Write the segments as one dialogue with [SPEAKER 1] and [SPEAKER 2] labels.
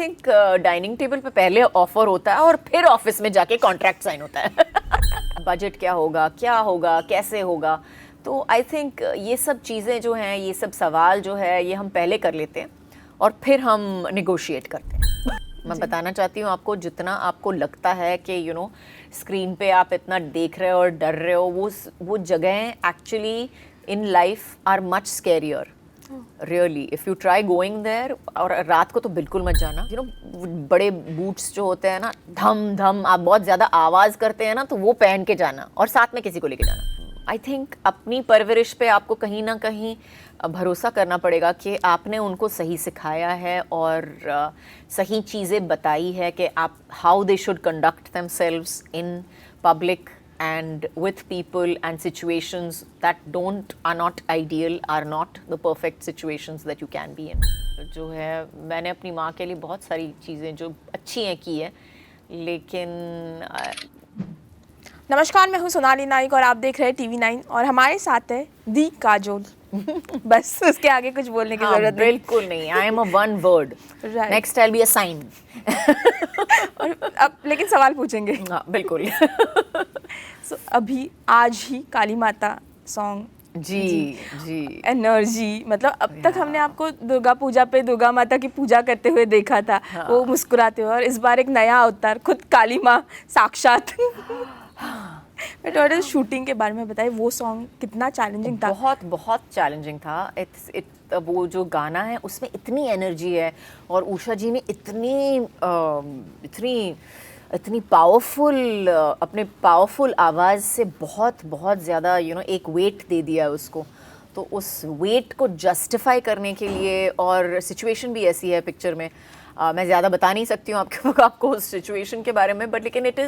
[SPEAKER 1] Think dining table पे पहले offer होता है और फिर ऑफिस में जाके कॉन्ट्रैक्ट साइन होता है। बजट क्या होगा, कैसे होगा। तो आई थिंक ये सब चीज़ें जो हैं, ये सब सवाल जो है, ये हम पहले कर लेते हैं और फिर हम निगोशिएट करते हैं। मैं बताना चाहती हूँ आपको, जितना आपको लगता है कि स्क्रीन पे आप इतना देख रहे हो और डर रहे हो, वो जगहें actually in life are much scarier really if you try going there. और रात को तो बिल्कुल मत जाना। बड़े बूट्स जो होते हैं ना, धम धम आप बहुत ज़्यादा आवाज़ करते हैं ना, तो वो पहन के जाना और साथ में किसी को लेके जाना। आई थिंक अपनी परवरिश पे आपको कहीं ना कहीं भरोसा करना पड़ेगा कि आपने उनको सही सिखाया है और सही चीज़ें बताई है कि आप how they should conduct themselves in public and with people and situations that are not ideal, are not the perfect situations that you can be in. जो है, मैंने अपनी माँ के लिए बहुत सारी चीज़ें जो अच्छी हैं की है, लेकिन
[SPEAKER 2] नमस्कार, मैं हूँ सोनाली नाइक और आप देख रहे हैं TV9 और हमारे साथ है दी काजोल। बस उसके आगे कुछ बोलने की जरूरत नहीं।
[SPEAKER 1] बिल्कुल नहीं। I am a one word, next I will be a sign.
[SPEAKER 2] और अब लेकिन सवाल पूछेंगे।
[SPEAKER 1] हाँ बिल्कुल।
[SPEAKER 2] So, अभी आज ही काली माता सॉन्ग
[SPEAKER 1] जी
[SPEAKER 2] एनर्जी, मतलब अब तक हमने आपको दुर्गा पूजा पे दुर्गा माता की पूजा करते हुए देखा था, वो मुस्कुराते हुए, और इस बार एक नया अवतार खुद काली माँ साक्षात। बट और शूटिंग के बारे में बताइए, वो सॉन्ग कितना चैलेंजिंग था?
[SPEAKER 1] बहुत बहुत चैलेंजिंग था। वो जो गाना है उसमें इतनी एनर्जी है और उषा जी ने इतनी पावरफुल, अपने पावरफुल आवाज़ से बहुत बहुत ज़्यादा एक वेट दे दिया है उसको। तो उस वेट को जस्टिफाई करने के लिए, और सिचुएशन भी ऐसी है पिक्चर में, मैं ज़्यादा बता नहीं सकती हूँ आपको उस सिचुएशन के बारे में, बट लेकिन it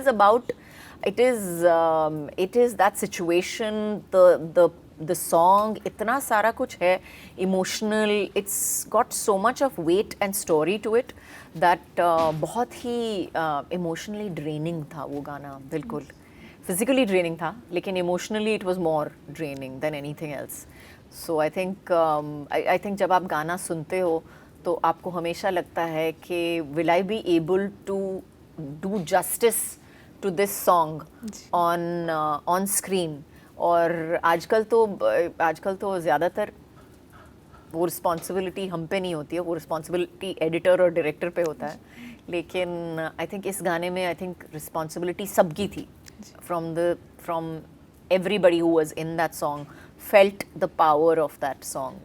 [SPEAKER 1] is that situation, the song, इतना सारा कुछ है emotional, it's got so much of weight and story to it that बहुत ही इमोशनली ड्रेनिंग था वो गाना। बिल्कुल फिजिकली ड्रेनिंग था, लेकिन emotionally it was more draining than anything else. So I think जब आप गाना सुनते हो तो आपको हमेशा लगता है कि will I be able to do justice to this song on screen. और आजकल तो ज़्यादातर वो रिस्पॉन्सिबिलिटी हम पे नहीं होती है, वो रिस्पॉन्सिबिलिटी एडिटर और डायरेक्टर पे होता है। लेकिन आई थिंक इस गाने में रिस्पॉन्सिबिलिटी सबकी थी, from everybody who was in that song felt the power of that song.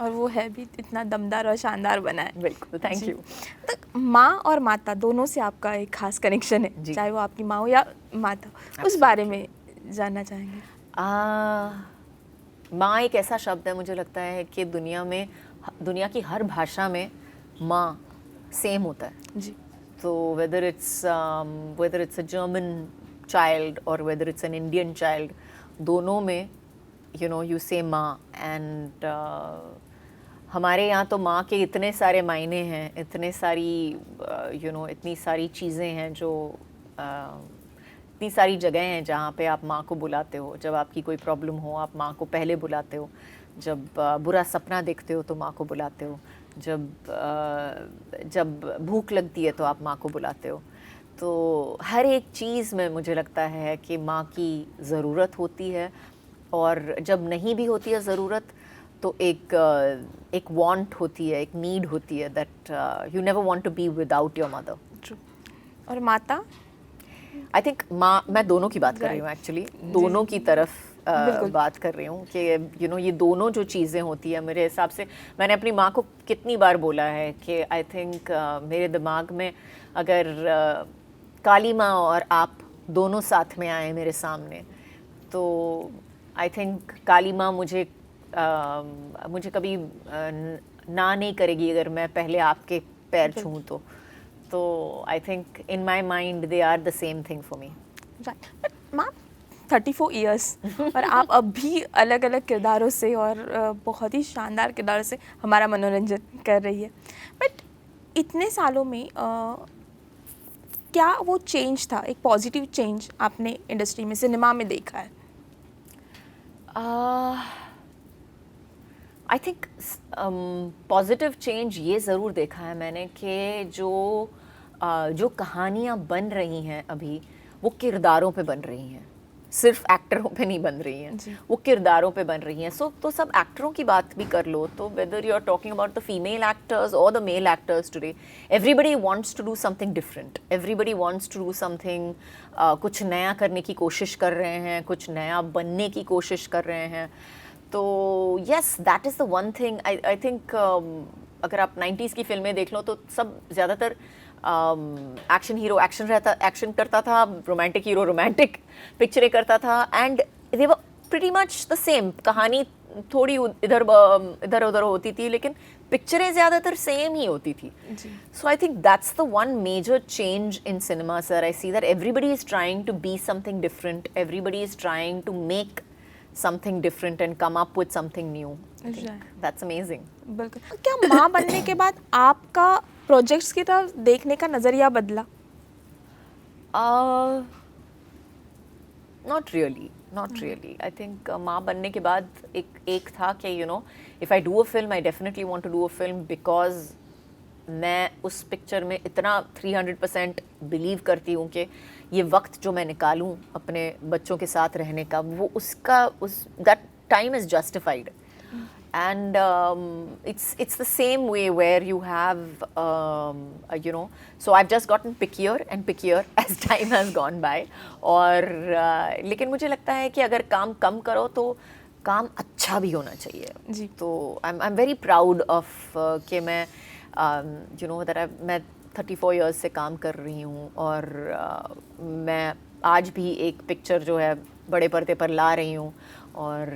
[SPEAKER 2] और वो है भी इतना दमदार और शानदार बना है।
[SPEAKER 1] बिल्कुल, थैंक यू।
[SPEAKER 2] तो माँ और माता दोनों से आपका एक खास कनेक्शन है, चाहे वो आपकी माँ हो या माता, उस बारे में जानना चाहेंगे।
[SPEAKER 1] माँ एक ऐसा शब्द है, मुझे लगता है कि दुनिया की हर भाषा में माँ सेम होता है
[SPEAKER 2] जी।
[SPEAKER 1] तो whether it's a German child और whether it's an Indian child, दोनों में यू से माँ। एंड हमारे यहाँ तो माँ के इतने सारे मायने हैं, इतनी सारी चीज़ें हैं, जो इतनी सारी जगह हैं जहाँ पे आप माँ को बुलाते हो। जब आपकी कोई प्रॉब्लम हो, आप माँ को पहले बुलाते हो। जब बुरा सपना देखते हो तो माँ को बुलाते हो। जब भूख लगती है तो आप माँ को बुलाते हो। तो हर एक चीज़ में मुझे लगता है कि माँ की ज़रूरत होती है, और जब नहीं भी होती है ज़रूरत तो एक वांट होती है, एक नीड होती है, that you never want to be without your mother.
[SPEAKER 2] और माता,
[SPEAKER 1] आई थिंक माँ, मैं दोनों की बात कर रही हूँ एक्चुअली, दोनों की तरफ बात कर रही हूँ कि ये दोनों जो चीज़ें होती है, मेरे हिसाब से मैंने अपनी माँ को कितनी बार बोला है कि आई थिंक मेरे दिमाग में अगर काली माँ और आप दोनों साथ में आए मेरे सामने, तो आई थिंक काली माँ मुझे कभी ना नहीं करेगी अगर मैं पहले आपके पैर छूँ तो I think in my mind they are the same thing for me.
[SPEAKER 2] Right. Ma'am 34 years और आप अब भी अलग अलग किरदारों से और बहुत ही शानदार किरदारों से हमारा मनोरंजन कर रही है, बट इतने सालों में क्या वो चेंज था, एक पॉजिटिव चेंज आपने इंडस्ट्री में, सिनेमा में देखा है?
[SPEAKER 1] आई थिंक पॉजिटिव चेंज ये ज़रूर देखा है मैंने कि जो कहानियाँ बन रही हैं अभी वो किरदारों पे बन रही हैं, सिर्फ एक्टरों पे नहीं बन रही हैं, वो किरदारों पे बन रही हैं. सो तो सब एक्टरों की बात भी कर लो तो whether you are talking about the female actors और the male actors today, everybody wants to do something different, everybody wants to do something, कुछ नया करने की कोशिश कर रहे हैं, कुछ नया बनने की कोशिश कर रहे हैं. तो yes, that is the one thing. I think अगर आप 90s की फिल्में देख लो तो सब ज़्यादातर एक्शन हीरो एक्शन करता था, रोमांटिक हीरो रोमांटिक पिक्चरें करता था, and they were pretty much the same. कहानी थोड़ी इधर उधर होती थी लेकिन पिक्चरें ज़्यादातर सेम ही होती थी. So I think that's the one major change in cinema sir. I see that everybody is trying to be something different, everybody is trying to make something different and come up with something new. I think that's amazing.
[SPEAKER 2] बिल्कुल. क्या माँ बनने के बाद आपका projects की तरफ देखने का नज़रिया बदला?
[SPEAKER 1] Not really. I think माँ बनने के बाद एक था कि you know, if I do a film, I definitely want to do a film because मैं उस पिक्चर में इतना 300% बिलीव करती हूँ कि ये वक्त जो मैं निकालूँ अपने बच्चों के साथ रहने का, वो that time is justified. And it's the same way where you have you know, so I've just gotten pickier and pickier as time has gone by. और लेकिन मुझे लगता है कि अगर काम कम करो तो काम अच्छा भी होना चाहिए
[SPEAKER 2] जी.
[SPEAKER 1] तो I'm very proud of कि मैं you know that मैं 34 years से काम कर रही हूँ और मैं आज भी एक पिक्चर जो है बड़े पर्दे पर ला रही हूँ और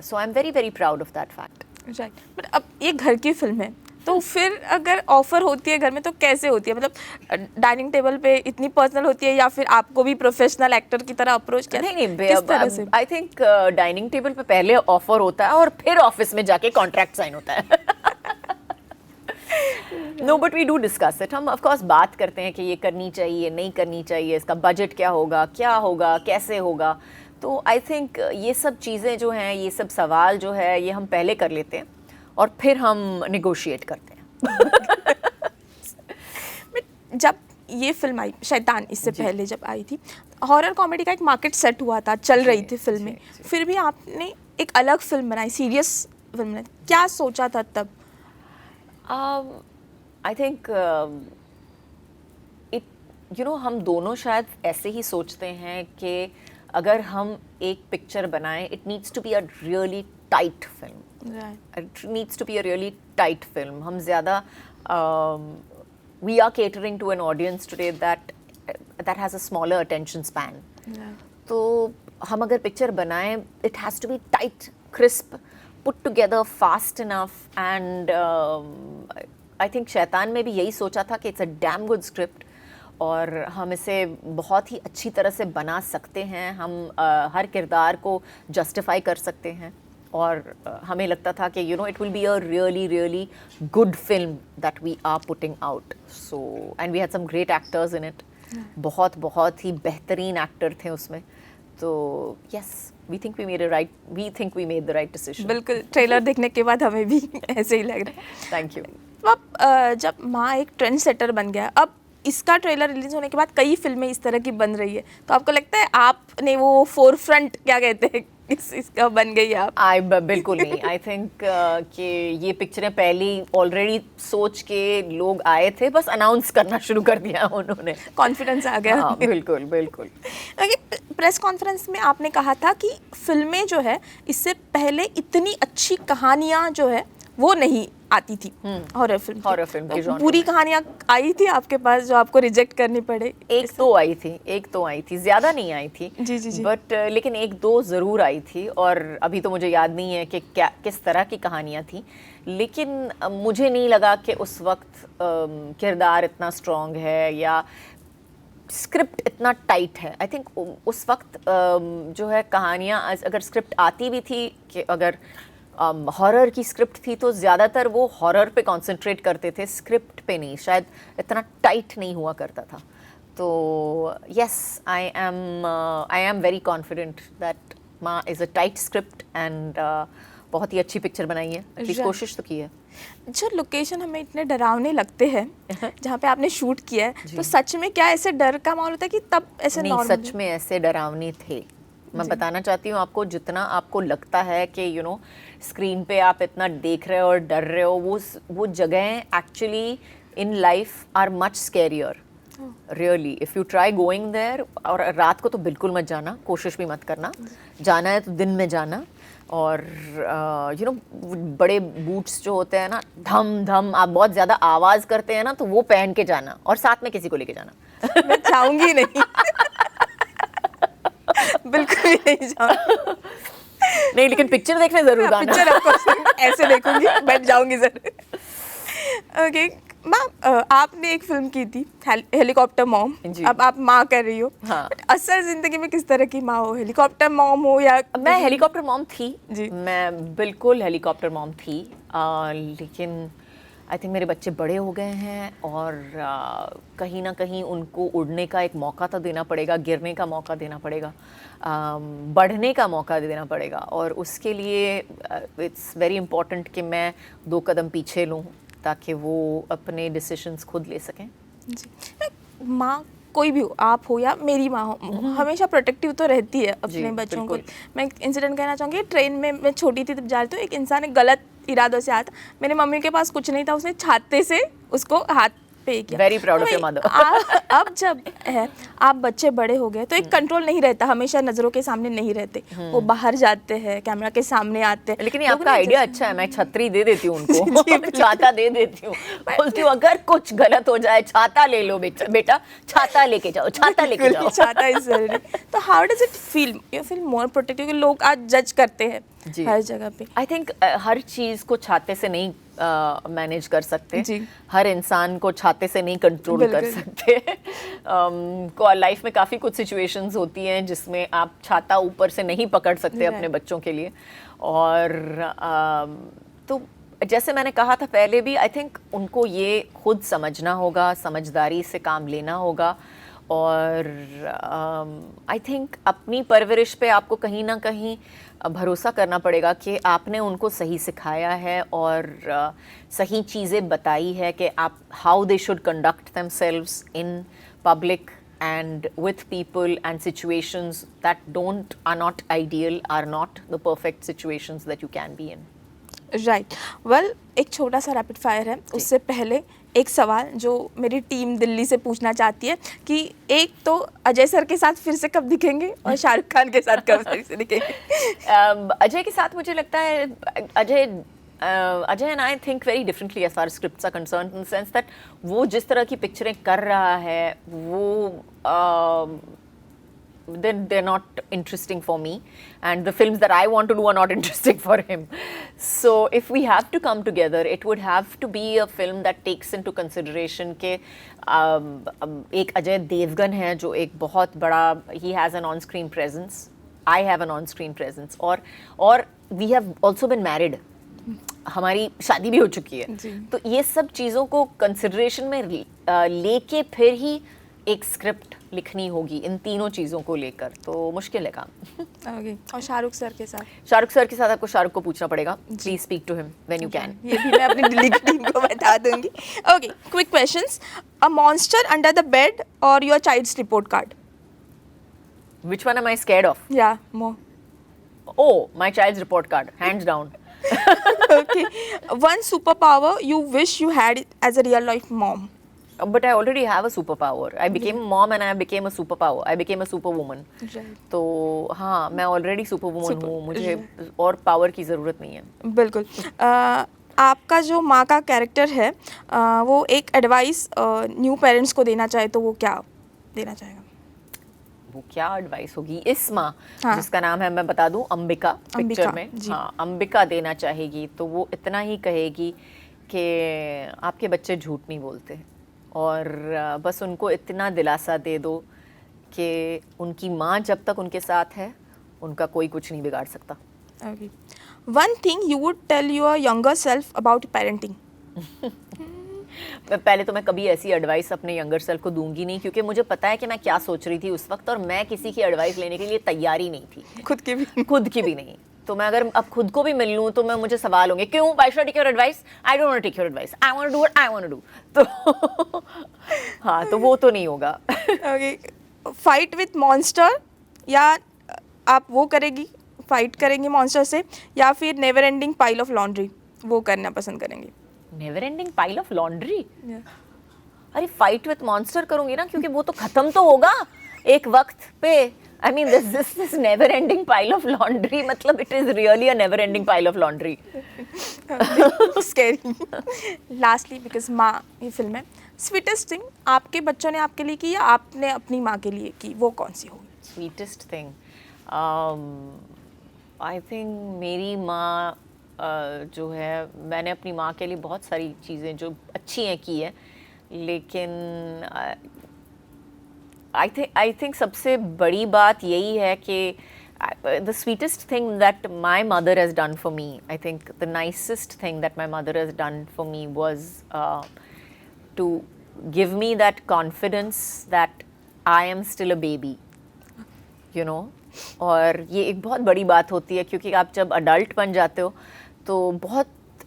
[SPEAKER 1] so I'm very very proud of that fact.
[SPEAKER 2] Right. But अब ये घर की फिल्म है तो फिर अगर ऑफर होती है घर में तो कैसे होती है? मतलब डाइनिंग टेबल पे इतनी पर्सनल होती है या फिर आपको भी प्रोफेशनल एक्टर की तरह अप्रोच किया?
[SPEAKER 1] नहीं
[SPEAKER 2] किस तरह से?
[SPEAKER 1] आई थिंक डाइनिंग टेबल पे पहले ऑफर होता है और फिर ऑफिस में जाके कॉन्ट्रैक्ट साइन होता है. No but we do discuss it. हम ऑफ कोर्स बात करते हैं कि ये करनी चाहिए, नहीं करनी चाहिए, इसका बजट क्या होगा, कैसे होगा. तो आई थिंक ये सब चीज़ें जो हैं, ये सब सवाल जो है ये हम पहले कर लेते हैं और फिर हम निगोशिएट करते हैं.
[SPEAKER 2] जब ये फिल्म आई शैतान, इससे पहले जब आई थी, हॉरर कॉमेडी का एक मार्केट सेट हुआ था, चल रही थी फिल्में, फिर भी आपने एक अलग फिल्म बनाई, सीरियस फिल्म बनाई. क्या सोचा था तब?
[SPEAKER 1] आई थिंक यू नो हम दोनों शायद ऐसे ही सोचते हैं कि अगर हम एक पिक्चर बनाएं, it needs to be a really tight film. It needs to be a really tight film. हम ज़्यादा we are catering to an audience today that has a smaller attention span. तो हम अगर पिक्चर बनाएं, it has to be tight, crisp, put together fast enough, and I think शैतान में भी यही सोचा था कि it's a damn good script और हम इसे बहुत ही अच्छी तरह से बना सकते हैं, हम हर किरदार को justify कर सकते हैं और हमें लगता था कि you know it will be a really good film that we are putting out. So and we had some great actors in it. बहुत ही बेहतरीन एक्टर थे उसमें. तो yes, we think we made the right decision.
[SPEAKER 2] बिल्कुल. Trailer देखने के बाद हमें भी ऐसे ही लग रहा है.
[SPEAKER 1] Thank you.
[SPEAKER 2] तो अब जब माँ एक ट्रेंड सेटर बन गया, अब इसका ट्रेलर रिलीज होने के बाद कई फिल्में इस तरह की बन रही है, तो आपको लगता है आपने वो फोरफ्रंट क्या कहते हैं इसका बन गई आप?
[SPEAKER 1] बिल्कुल नहीं. आई थिंक कि ये पिक्चरें पहले ऑलरेडी सोच के लोग आए थे, बस अनाउंस करना शुरू कर दिया उन्होंने.
[SPEAKER 2] कॉन्फिडेंस आ गया.
[SPEAKER 1] हाँ, बिल्कुल.
[SPEAKER 2] प्रेस कॉन्फ्रेंस में आपने कहा था कि फिल्में जो है इससे पहले इतनी अच्छी कहानियाँ जो है वो नहीं आती थी हॉरर फिल्म
[SPEAKER 1] की.
[SPEAKER 2] तो पूरी कहानियाँ आई थी आपके पास जो आपको रिजेक्ट करनी पड़े?
[SPEAKER 1] एक तो आई थी, ज़्यादा नहीं आई थी.
[SPEAKER 2] जी.
[SPEAKER 1] बट लेकिन एक दो ज़रूर आई थी और अभी तो मुझे याद नहीं है कि किस तरह की कहानियाँ थी, लेकिन मुझे नहीं लगा कि उस वक्त किरदार इतना स्ट्रॉन्ग है या स्क्रिप्ट इतना टाइट है. आई थिंक उस वक्त जो है कहानियाँ, अगर स्क्रिप्ट आती भी थी कि अगर हॉरर की स्क्रिप्ट थी तो ज़्यादातर वो हॉरर पे कंसंट्रेट करते थे, स्क्रिप्ट पे नहीं, शायद इतना टाइट नहीं हुआ करता था. तो yes, I am very confident that Maa is a tight script and बहुत ही अच्छी पिक्चर बनाई है, प्लीज
[SPEAKER 2] Right.
[SPEAKER 1] कोशिश तो की है।
[SPEAKER 2] जो लोकेशन हमें इतने डरावने लगते हैं जहाँ पे आपने शूट किया है, तो सच में क्या ऐसे डर का माहौल होता है कि तब ऐसे
[SPEAKER 1] नहीं,
[SPEAKER 2] नॉर्मल?
[SPEAKER 1] सच में ऐसे डरावने थे। मैं बताना चाहती हूँ आपको, जितना आपको लगता है कि स्क्रीन पे आप इतना देख रहे हो और डर रहे हो, वो जगहें actually in life are much scarier really. If you try going there, और रात को तो बिल्कुल मत जाना, कोशिश भी मत करना, जाना है तो दिन में जाना। और बड़े बूट्स जो होते हैं ना, धम धम, आप बहुत ज़्यादा आवाज़ करते हैं ना, तो वो पहन के जाना, और साथ में किसी को लेके जाना।
[SPEAKER 2] मैं जाऊंगी नहीं। बिल्कुल भी नहीं जाऊंगी।
[SPEAKER 1] नहीं, लेकिन पिक्चर देखने जरूर आना।
[SPEAKER 2] पिक्चर आपको ऐसे देखूंगी, बैठ जाऊंगी जरूर। ओके मैम, आपने एक फिल्म की थी हेलीकॉप्टर मॉम,
[SPEAKER 1] जी।
[SPEAKER 2] अब आप माँ कर रही हो।
[SPEAKER 1] हाँ।
[SPEAKER 2] But असल जिंदगी में किस तरह की माँ हो, हेलीकॉप्टर मॉम हो या?
[SPEAKER 1] मैं हेलीकॉप्टर मॉम थी
[SPEAKER 2] जी।
[SPEAKER 1] मैं बिल्कुल हेलीकॉप्टर मॉम थी, लेकिन आई थिंक मेरे बच्चे बड़े हो गए हैं, और कहीं ना कहीं उनको उड़ने का एक मौका तो देना पड़ेगा, गिरने का मौका देना पड़ेगा, बढ़ने का मौका देना पड़ेगा, और उसके लिए इट्स वेरी इम्पॉर्टेंट कि मैं 2 कदम पीछे लूँ ताकि वो अपने डिसीजंस खुद ले सकें।
[SPEAKER 2] जी। माँ कोई भी हो, आप हो या मेरी माँ हो, हमेशा प्रोटेक्टिव तो रहती है अपने बच्चों को।
[SPEAKER 1] बिल्कुल।
[SPEAKER 2] मैं एक इंसिडेंट कहना चाहूँगी, ट्रेन में मैं छोटी थी तब जा रही थी, एक इंसान एक गलत इरादों से आया था, मेरी मम्मी के पास कुछ नहीं था, उसने छाते से उसको हाथ पे किया।
[SPEAKER 1] Very proud
[SPEAKER 2] तो
[SPEAKER 1] of your
[SPEAKER 2] मैं-
[SPEAKER 1] mother.
[SPEAKER 2] अब जब है आप बच्चे बड़े हो गए तो एक कंट्रोल नहीं रहता, हमेशा नज़रों के सामने नहीं रहते, वो बाहर जाते हैं, कैमरा के सामने आते हैं।
[SPEAKER 1] लेकिन ये
[SPEAKER 2] लोग
[SPEAKER 1] आपका
[SPEAKER 2] ना
[SPEAKER 1] आइडिया अच्छा है, मैं छतरी दे देती हूँ उनको, छाता दे देती हूँ, बोलती हूँ अगर कुछ गलत हो जाए छाता ले लो बेटा, छाता लेके जाओ, छाता लेके
[SPEAKER 2] बिल्कुल,
[SPEAKER 1] जाओ।
[SPEAKER 2] छाता इज जरूरी। तो how does it feel, you feel more protective? लोग आज जज करते हैं
[SPEAKER 1] जी।
[SPEAKER 2] हर जगह पे।
[SPEAKER 1] आई थिंक हर चीज़ को छाते से नहीं मैनेज कर सकते,
[SPEAKER 2] जी।
[SPEAKER 1] हर इंसान को छाते से नहीं कंट्रोल कर
[SPEAKER 2] बिल्कुल।
[SPEAKER 1] सकते। लाइफ में काफ़ी कुछ सिचुएशंस होती हैं जिसमें आप छाता ऊपर से नहीं पकड़ सकते अपने
[SPEAKER 2] Right.
[SPEAKER 1] बच्चों के लिए। और तो जैसे मैंने कहा था पहले भी, आई थिंक उनको ये खुद समझना होगा, समझदारी से काम लेना होगा, और आई थिंक अपनी परवरिश पे आपको कहीं ना कहीं भरोसा करना पड़ेगा कि आपने उनको सही सिखाया है और सही चीज़ें बताई है कि आप how they should conduct themselves in public and with people and situations that are not ideal, are not the perfect situations that you can be in.
[SPEAKER 2] Right well, एक छोटा सा रैपिड फायर है, उससे पहले एक सवाल जो मेरी टीम दिल्ली से पूछना चाहती है कि एक तो अजय सर के साथ फिर से कब दिखेंगे और शाहरुख खान के साथ कब फिर से दिखेंगे?
[SPEAKER 1] अजय के साथ मुझे लगता है Ajay and I think very differently as far scripts are concern, in the sense that वो जिस तरह की पिक्चरें कर रहा है वो they're not interesting for me, and the films that I want to do are not interesting for him. So if we have to come together, it would have to be a film that takes into consideration के एक अजय देवगन है जो एक बहुत बड़ा, he has an on-screen presence, I have an on-screen presence, और we have also been married, हमारी शादी भी हो चुकी है, तो ये सब चीज़ों को कंसिडरेशन में लेके फिर ही एक स्क्रिप्ट लिखनी होगी, इन तीनों चीज़ों को लेकर, तो मुश्किल है काम।
[SPEAKER 2] ओके, और शाहरुख सर के साथ?
[SPEAKER 1] शाहरुख सर के साथ आपको शाहरुख को पूछना पड़ेगा, please speak to him when you can.
[SPEAKER 2] ये भी मैं अपनी दिल्ली की टीम को बता दूंगी। Okay, quick questions, a monster under the bed और your child's report card?
[SPEAKER 1] Which one am I scared of?
[SPEAKER 2] या more?
[SPEAKER 1] Oh, my child's report card, hands down.
[SPEAKER 2] Okay, one superpower you wish you had as a real life mom?
[SPEAKER 1] But I already have a superpower. I became a mom and I became a superpower. I became a superwoman.
[SPEAKER 2] Right.
[SPEAKER 1] तो हाँ, मैं already superwoman
[SPEAKER 2] Super-
[SPEAKER 1] हूँ, मुझे और power की ज़रूरत नहीं है।
[SPEAKER 2] बिल्कुल। आपका जो माँ का कैरेक्टर है, वो एक एडवाइस न्यू पेरेंट्स को देना चाहे तो वो क्या देना चाहेगा?
[SPEAKER 1] वो क्या एडवाइस होगी इस माँ,
[SPEAKER 2] हाँ।
[SPEAKER 1] जिसका नाम है, मैं बता दूं, अंबिका, पिक्चर में,
[SPEAKER 2] जी।
[SPEAKER 1] हाँ, अंबिका देना चाहेगी तो वो इतना ही कहेगी कि आपके बच्चे झूठ नहीं बोलते, और बस उनको इतना दिलासा दे दो कि उनकी माँ जब तक उनके साथ है उनका कोई कुछ नहीं बिगाड़ सकता।
[SPEAKER 2] Okay. One thing you would tell your younger self about parenting?
[SPEAKER 1] पहले तो मैं कभी ऐसी एडवाइस अपने यंगर सेल्फ को दूंगी नहीं, क्योंकि मुझे पता है कि मैं क्या सोच रही थी उस वक्त, और मैं किसी की एडवाइस लेने के लिए तैयार ही नहीं थी,
[SPEAKER 2] खुद के भी?
[SPEAKER 1] खुद की भी नहीं। तो मैं अगर अब खुद को भी मिल लूँ तो मैं मुझे सवाल होंगे, क्यों, why should I take your advice, I don't want to take your advice, I want to do what I want to do. तो हाँ, तो वो तो नहीं होगा।
[SPEAKER 2] ओके, फाइट विथ मॉन्स्टर, या आप वो करेगी, फाइट करेंगे मॉन्स्टर से, या फिर never ending pile of laundry वो करना पसंद करेंगे?
[SPEAKER 1] Never ending pile of laundry? अरे फाइट विथ मॉन्स्टर करूंगी ना, क्योंकि वो तो खत्म तो होगा एक वक्त पे। I mean this never ending pile of laundry, मतलब it is really a never ending pile of laundry.
[SPEAKER 2] Scary. Lastly, because Maa ये फिल्म है, स्वीटेस्ट थिंग आपके बच्चों ने आपके लिए की या आपने अपनी माँ के लिए की, वो कौन सी होगी?
[SPEAKER 1] स्वीटेस्ट थिंग, आई थिंक मेरी माँ जो है, मैंने अपनी माँ के लिए बहुत सारी चीज़ें जो अच्छी हैं की है, लेकिन आई थिंक सबसे बड़ी बात यही है कि the sweetest thing that my mother has done for me, I think the nicest thing that my mother has done for me was to give me that confidence that I am still a baby, you know. और ये एक बहुत बड़ी बात होती है, क्योंकि आप जब अडल्ट बन जाते हो तो बहुत,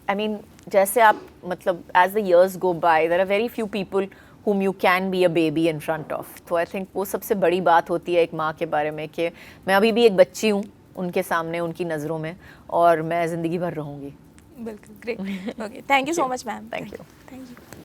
[SPEAKER 1] I mean, जैसे आप मतलब as the years go by, there are very few people whom you can be a baby in front of. तो आई थिंक वो सबसे बड़ी बात होती है एक माँ के बारे में, कि मैं अभी भी एक बच्ची हूँ उनके सामने, उनकी नज़रों में, और मैं ज़िंदगी भर रहूँगी।
[SPEAKER 2] बिल्कुल, great. Okay, thank you so much ma'am.
[SPEAKER 1] Thank you.
[SPEAKER 2] Thank you.